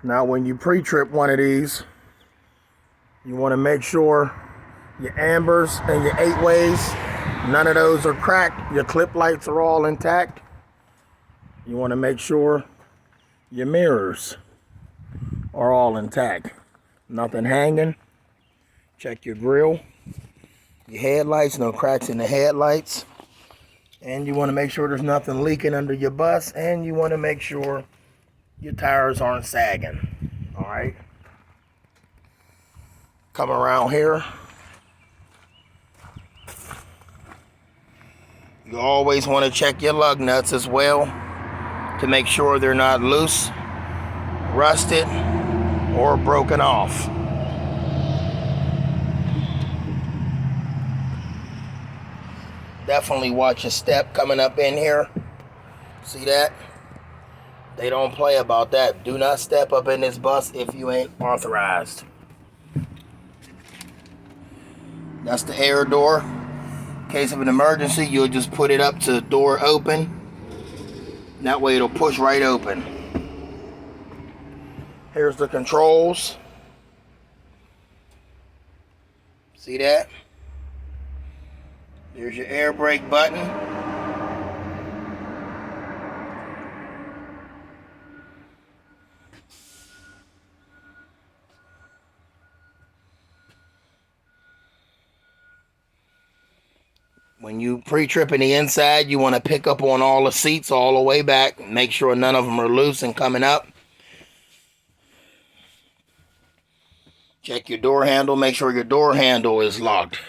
Now when you pre-trip one of these, you want to make sure your ambers and your 8-ways, none of those are cracked. Your clip lights are all intact. You want to make sure your mirrors are all intact. Nothing hanging. Check your grill, your headlights, no cracks in the headlights. And you want to make sure there's nothing leaking under your bus, and you want to make sure your tires aren't sagging. All right. Come around here. You always want to check your lug nuts as well to make sure they're not loose, rusted, or broken off. Definitely watch your step coming up in here. See that? They don't play about that. Do not step up in this bus if you ain't authorized. That's the air door. In case of an emergency, you'll just put it up to door open. That way it'll push right open. Here's the controls. See that? There's your air brake button. When you pre-tripping the inside, you want to pick up on all the seats all the way back. Make sure none of them are loose and coming up. Check your door handle. Make sure your door handle is locked.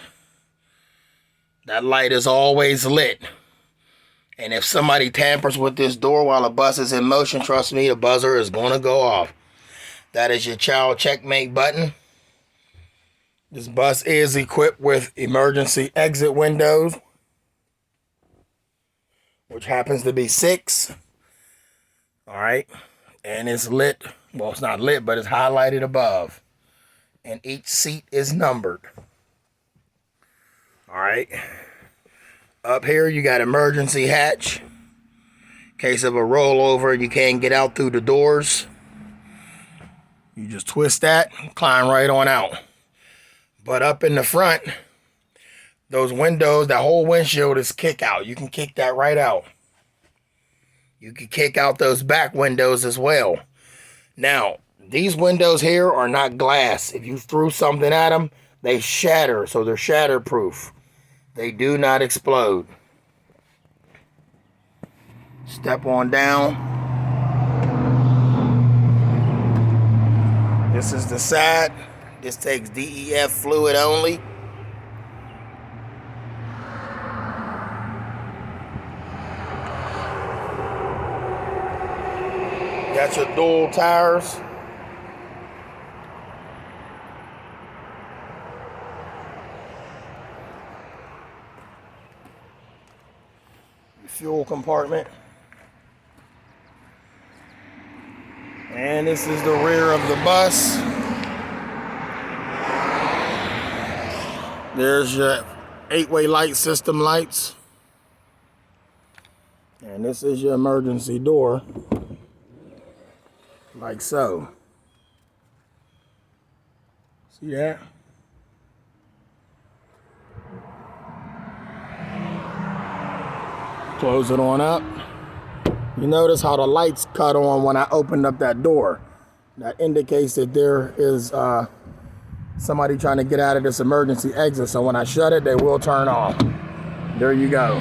That light is always lit. And if somebody tampers with this door while the bus is in motion, trust me, the buzzer is going to go off. That is your child checkmate button. This bus is equipped with emergency exit windows, which happens to be 6. All right. And it's lit. Well, it's not lit, but it's highlighted above. And each seat is numbered. All right. Up here, you got emergency hatch. In case of a rollover, you can't get out through the doors. You just twist that, climb right on out. But up in the front, those windows, that whole windshield is kick out. You can kick that right out. You can kick out those back windows as well. Now, these windows here are not glass. If you threw something at them, they shatter, so they're shatterproof. They do not explode. Step on down. This is the side. This takes DEF fluid only. Got your dual tires. Your fuel compartment. And this is the rear of the bus. There's your 8-way light system lights. And this is your emergency door. Like so. See that? Close it on up. You notice how the lights cut on when I opened up that door. That indicates that there is somebody trying to get out of this emergency exit. So when I shut it, they will turn off. There you go.